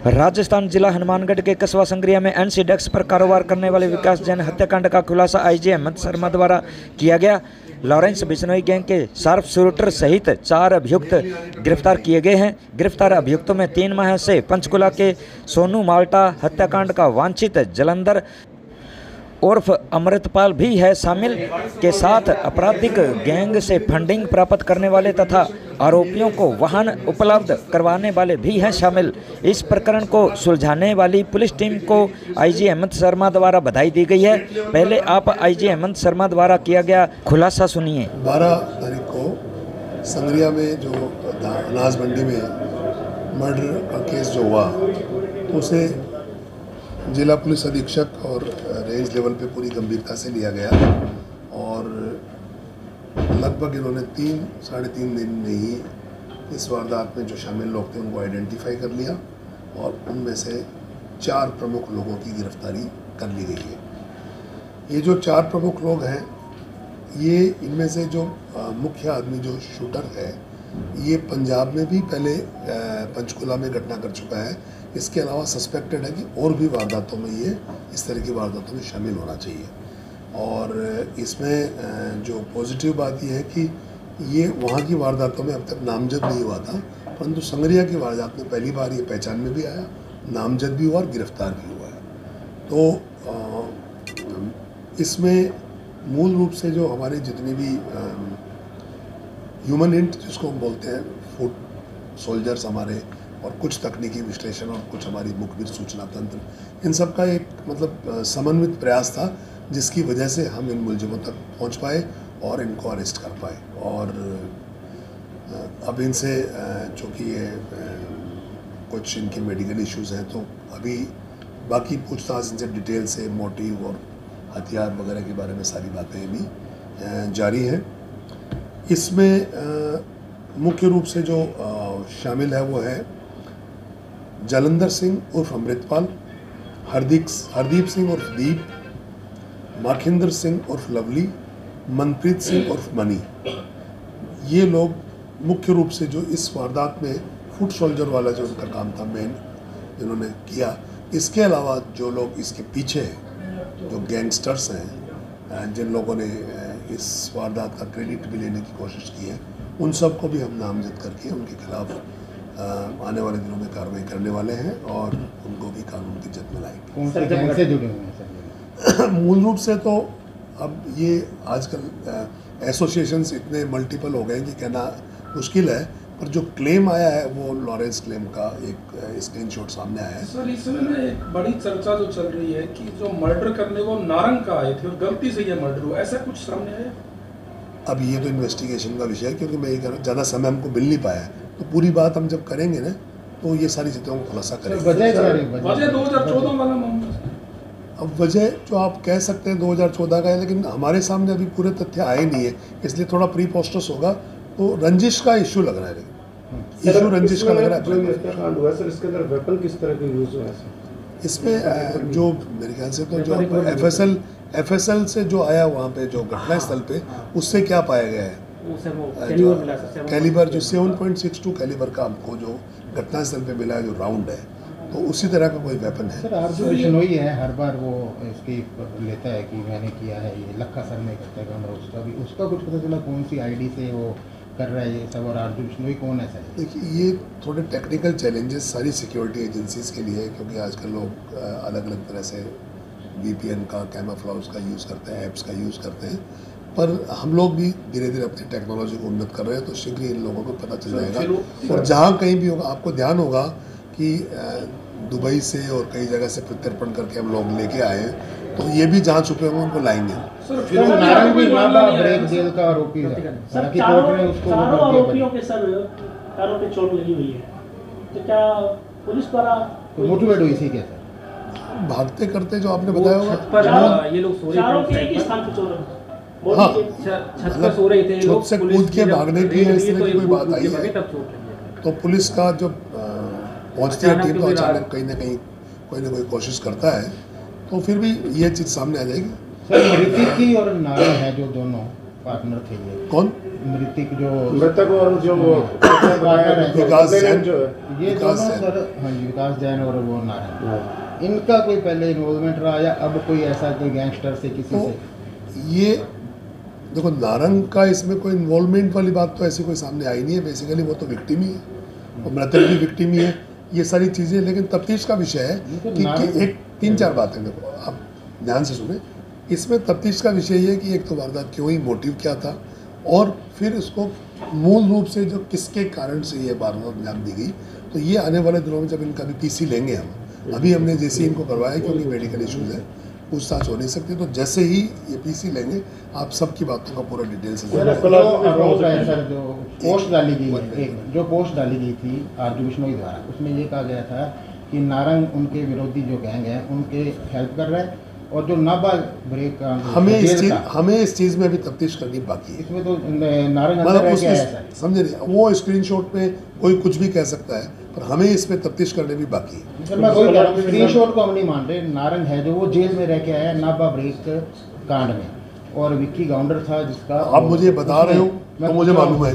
राजस्थान जिला हनुमानगढ़ के कस्बा संग्रिया में एनसीडेक्स पर कारोबार करने वाले विकास जैन हत्याकांड का खुलासा आईजी हेमंत शर्मा द्वारा किया गया। लॉरेंस बिश्नोई गैंग के शार्प शूटर सहित 4 अभियुक्त गिरफ्तार किए गए हैं। गिरफ्तार अभियुक्तों में 3 माह से पंचकुला के सोनू माल्टा हत्याकांड का वांछित जलंधर उर्फ अमृतपाल भी है शामिल के साथ आपराधिक गैंग से फंडिंग प्राप्त करने वाले तथा आरोपियों को वाहन उपलब्ध करवाने वाले भी हैं शामिल। इस प्रकरण को सुलझाने वाली पुलिस टीम को आईजी हेमंत शर्मा द्वारा बधाई दी गई है। पहले आप आईजी हेमंत शर्मा द्वारा किया गया खुलासा सुनिए। 12 तारीख को संग्रिया में जो अनाज मंडी में मर्डर का केस जो हुआ तो उसे जिला पुलिस अधीक्षक और रेंज लेवल पे पूरी गंभीरता से लिया गया और लगभग इन्होंने 3-3.5 दिन में ही इस वारदात में जो शामिल लोग थे उनको आइडेंटिफाई कर लिया और उनमें से 4 प्रमुख लोगों की गिरफ्तारी कर ली गई है। ये जो 4 प्रमुख लोग हैं, ये इनमें से जो मुख्य आदमी जो शूटर है, ये पंजाब में भी पहले पंचकुला में घटना कर चुका है। इसके अलावा सस्पेक्टेड है कि और भी वारदातों में ये इस तरह की वारदातों में शामिल होना चाहिए। और इसमें जो पॉजिटिव बात यह है कि ये वहाँ की वारदातों में अब तक नामजद नहीं हुआ था, परंतु संग्रिया की वारदात में पहली बार ये पहचान में भी आया, नामजद भी हुआ और गिरफ्तार भी हुआ है। तो इसमें मूल रूप से जो हमारे जितने भी ह्यूमन इंट जिसको हम बोलते हैं, फुट सोल्जर्स हमारे, और कुछ तकनीकी विश्लेषण और कुछ हमारी मुखबिर सूचना तंत्र, इन सब का एक मतलब समन्वित प्रयास था जिसकी वजह से हम इन मुलजिमों तक पहुंच पाए और इनको अरेस्ट कर पाए। और अब इनसे चूँकि ये कुछ इनके मेडिकल इश्यूज़ हैं, तो अभी बाकी पूछताछ इनसे डिटेल से मोटिव और हथियार वगैरह के बारे में सारी बातें भी जारी हैं। इसमें मुख्य रूप से जो शामिल है वो है जलंधर सिंह उर्फ अमृतपाल, हरदीप सिंह उर्फ दीप, माखिंदर सिंह उर्फ लवली, मनप्रीत सिंह उर्फ मनी। ये लोग मुख्य रूप से जो इस वारदात में फुट सोल्जर वाला जो उनका काम था मेन इन्होंने किया। इसके अलावा जो लोग इसके पीछे हैं, जो गैंगस्टर्स हैं, जिन लोगों ने इस वारदात का क्रेडिट भी लेने की कोशिश की है, उन सबको भी हम नामजद करके उनके खिलाफ आने वाले दिनों में कार्रवाई करने वाले हैं और उनको भी कानून की जद में लाएंगे। कौन से गैंग से जुड़े हुए हैं सर? मूल रूप से तो अब ये आजकल एसोसिएशंस इतने मल्टीपल हो गए कि कहना मुश्किल है, पर जो क्लेम आया है वो लॉरेंस क्लेम का एक स्क्रीनशॉट सामने आया है। सर, इसमें एक बड़ी चर्चा जो चल रही है कि जो मर्डर करने वो नारंग का आए थे और गलती से ये मर्डर हुआ, ऐसा कुछ सामने आया? अब ये तो इन्वेस्टिगेशन का विषय है, क्योंकि मैं ये कह रहा हूँ ज़्यादा समय हमको मिल नहीं पाया है, तो पूरी बात हम जब करेंगे ना तो ये सारी चीज़ों को खुलासा करेंगे। वजह 2014 वाला मामला, अब वजह जो आप कह सकते हैं 2014 का है, लेकिन हमारे सामने अभी पूरे तथ्य आए नहीं है, इसलिए थोड़ा प्री पोस्टर्स होगा। तो रंजिश का इशू लग रहा है, इशू रंजिश का लग रहा है। सर, इसके अंदर वेपन किस तरह के यूज हुआ है? इसमें जो मेरे ख्याल से तो जो एफएसएल से जो आया वहाँ पे जो घटना स्थल पे, उससे क्या पाया गया है, कैलिबर जो 7.62 कैलिबर का हमको जो घटना स्थल पे मिला है, जो राउंड है, तो उसी तरह का कोई वेपन है। सर, आरजू बिश्नोई है, हर बार वो इसकी लेता है कि मैंने किया है, ये लक्का सर ने करता है, उसका कुछ पता चला कौन सी आईडी से वो कर रहा है ये सब, और आरजू बिश्नोई कौन है सर? देखिए, ये थोड़े टेक्निकल चैलेंजेस सारी सिक्योरिटी एजेंसीज के लिए है, क्योंकि आजकल लोग अलग अलग तरह से VPN का, कैमोफ्लेज का यूज़ करते हैं, ऐप्स का यूज़ करते हैं, पर हम लोग भी धीरे धीरे अपनी टेक्नोलॉजी को उन्नत कर रहे हैं, तो शीघ्र इन लोगों को पता चल जाएगा। और जहाँ कहीं भी होगा, आपको ध्यान होगा कि दुबई से और कई जगह से प्रत्यर्पण करके हम लोग लेके आए हैं, तो ये भी जहाँ छुपे होंगे उनको लाएंगे। नारंग भी ब्रेक जेल का आरोपी है, हालांकि कोर्ट ने उसको आरोपियों के सर कारों पे चोट लगी हुई है, तो क्या पुलिस द्वारा मोटिवेट हुई थी क्या सर? भागते करते जो आपने बताया होगा, ये लोग सो रहे थे, एक ही स्थान पे चोर, हाँ, छत पर सो रहे थे, छत से कूद के भागने की इस तरह की कोई बात आई है, तो पुलिस का जब पहुंचती है टीम, तो अचानक कहीं ना कहीं कोई ना कोई कोशिश करता है, तो फिर भी ये चीज़ सामने आ जाएगी। सर, ऋतिक की और नारंग है जो दोनों पार्टनर थे, ये कौन? मृतक जो मृतक और जो विकास जैन जो है ये विकास दोनों जैन। सर, हाँ जी, विकास जैन और वो नारायण, इनका कोई पहले इन्वॉल्वमेंट रहा या अब कोई ऐसा कोई गैंगस्टर से किसी तो से? ये देखो, नारंग का इसमें कोई इन्वॉल्वमेंट वाली बात तो ऐसी कोई सामने आई नहीं है। बेसिकली वो तो विक्टिम ही है और मृतक भी विक्टिम ही है, ये सारी चीज़ें। लेकिन तफ्तीश का विषय है कि एक 3-4 बातें देखो, आप ध्यान से सुने। इसमें तफ्तीश का विषय ये है कि एक तो वारदात क्यों हुई, मोटिव क्या था, और फिर इसको मूल रूप से जो किसके कारण से ये वारदात अंजाम दी गई। तो ये आने वाले दिनों में जब इनका भी पीसी लेंगे हम, अभी हमने जैसे इनको करवाया क्योंकि मेडिकल इश्यूज है, पूछताछ हो नहीं सकती, तो जैसे ही ये पीसी लेंगे आप सबकी बातों का पूरा डिटेल से जो आरोप है सर, जो पोस्ट डाली गई है, जो पोस्ट डाली गई थी आरजू बिश्नोई द्वारा, उसमें ये कहा गया था कि नारंग उनके विरोधी जो गैंग है उनके हेल्प कर रहा है, और जो नाबाल ब्रेक का हमें इस चीज़ में अभी तफ्तीश करनी बाकी है। इसमें तो नारंग अंदर मतलब रह के आया सर। समझे नहीं, वो स्क्रीनशॉट पे कोई कुछ भी कह सकता है, पर हमें इस पे तफ्तीश करने भी बाकी है। सर मैं वही कह रहा हूँ, स्क्रीनशॉट को हम नहीं मान रहे। नारंग है जो वो जेल में रह के आया है नाबा ब्रेक कांड में, और विक्की गाउंडर था जिसका आप मुझे बता रहे हो तो मुझे मालूम है,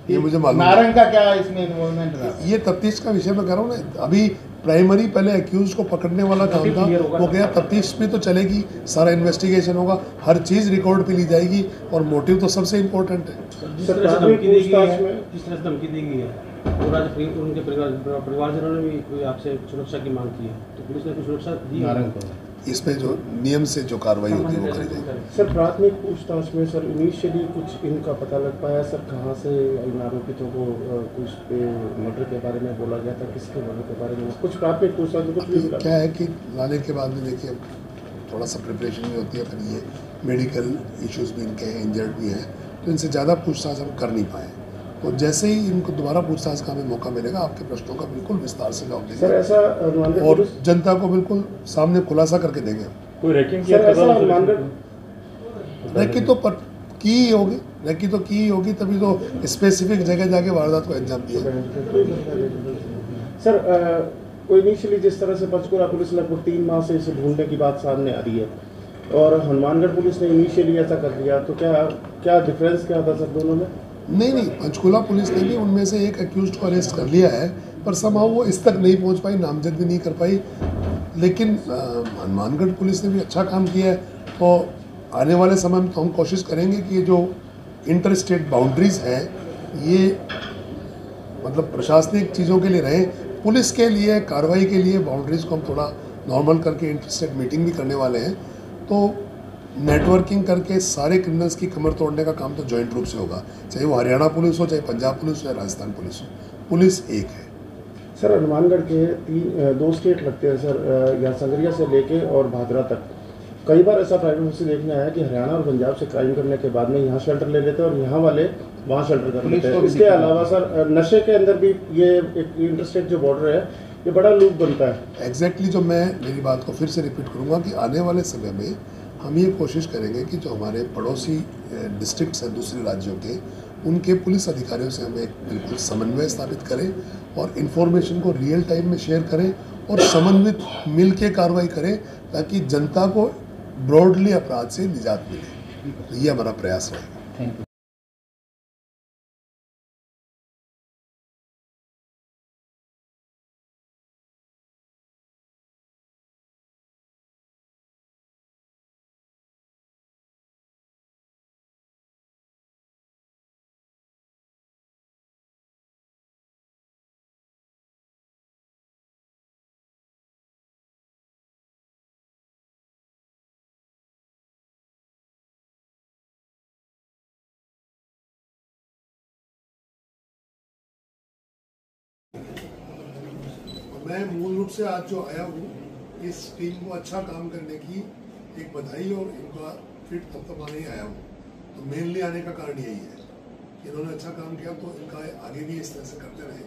ये मुझे मालूम है। नारंग का क्या इसमें इन्वॉल्वमेंट रहा? ये तफ्तीश का विषय मैं कह रहा हूँ ना। अभी प्राइमरी पहले एक्यूज को पकड़ने वाला काम था, वो गया। तफ्तीश भी तो चलेगी, सारा इन्वेस्टिगेशन होगा, हर चीज़ रिकॉर्ड पे ली जाएगी, और मोटिव तो सबसे इम्पोर्टेंट है। जिस तरह से धमकी दी गई है, उनके परिवारजनों ने भी कोई आपसे सुरक्षा की मांग की है, तो पुलिस ने कुछ सुरक्षा दी नारंग को इसमें जो नियम से जो कार्रवाई होती है वो करी जाएगी। सर प्राथमिक पूछताछ में सर इनिशियली कुछ इनका पता लग पाया सर, कहाँ से इन आरोपितों को कुछ पे मर्डर के बारे में बोला गया था, किसके मर्डर के बारे में कुछ प्राथमिक पूछताछ में कुछ भी मिला? क्या है कि लाने के बाद में देखिए थोड़ा सा प्रिपरेशन भी होती है, फिर ये मेडिकल इश्यूज भी इनके हैं, इंजर्ड भी हैं, तो इनसे ज़्यादा पूछताछ हम कर नहीं पाए। तो जैसे ही इनको दोबारा पूछताछ का हमें मौका मिलेगा, आपके प्रश्नों का बिल्कुल विस्तार से जवाब सर देंगे, ऐसा अनुमानगढ़ और पुलिस जनता को बिल्कुल सामने खुलासा करके देंगे। कोई रैकिंग सर ऐसा अनुमानगढ़ रैकी तो की ही होगी, रैकी तो की ही होगी, तभी तो स्पेसिफिक जगह जाके वारदात को अंजाम दिया। सर कोई इनिशियली जिस तरह से पंचकुला पुलिस लगभग 3 माह से इसे ढूंढने की बात सामने आ रही है, और हनुमानगढ़ पुलिस ने इनिशियली ऐसा कर दिया, तो क्या डिफरेंस क्या था सर दोनों में? नहीं, पंचकुला पुलिस ने भी उनमें से एक अक्यूज को अरेस्ट कर लिया है, पर समहाउ वो इस तक नहीं पहुंच पाई, नामजद भी नहीं कर पाई। लेकिन हनुमानगढ़ पुलिस ने भी अच्छा काम किया है, तो आने वाले समय में तो हम कोशिश करेंगे कि ये जो इंटर स्टेट बाउंड्रीज़ हैं, ये मतलब प्रशासनिक चीज़ों के लिए रहें, पुलिस के लिए कार्रवाई के लिए बाउंड्रीज़ को हम थोड़ा नॉर्मल करके इंटर स्टेट मीटिंग भी करने वाले हैं। तो नेटवर्किंग करके सारे क्रिमिनल्स की कमर तोड़ने का काम तो जॉइंट रूप से होगा, चाहे वो हरियाणा पुलिस हो, चाहे पंजाब पुलिस हो, चाहे राजस्थान पुलिस हो, पुलिस एक है। सर हनुमानगढ़ के 2 स्टेट लगते हैं सर, यहाँ संगरिया से लेके और भादरा तक। कई बार ऐसा प्राइवेट से देखने आया कि हरियाणा और पंजाब से क्राइम करने के बाद में यहाँ शेल्टर ले लेते हैं और यहाँ वाले वहाँ शेल्टर कर लेते हैं। इसके अलावा सर नशे के अंदर भी ये एक इंटरस्टेट जो बॉर्डर है, ये बड़ा लूप बनता है। एग्जैक्टली जो मैं मेरी बात को फिर से रिपीट करूँगा कि आने वाले समय में हम ये कोशिश करेंगे कि जो हमारे पड़ोसी डिस्ट्रिक्ट्स हैं दूसरे राज्यों के, उनके पुलिस अधिकारियों से हमें बिल्कुल समन्वय स्थापित करें और इन्फॉर्मेशन को रियल टाइम में शेयर करें और समन्वित मिल के कार्रवाई करें, ताकि जनता को ब्रॉडली अपराध से निजात मिले। तो ये हमारा प्रयास रहेगा। Thank you. मैं मूल रूप से आज जो आया हूँ, इस टीम को अच्छा काम करने की एक बधाई और इनका फिट थपथपाने ही आया हूँ। तो मेनली आने का कारण यही है, इन्होंने अच्छा काम किया, तो इनका आगे भी इस तरह से करते रहे।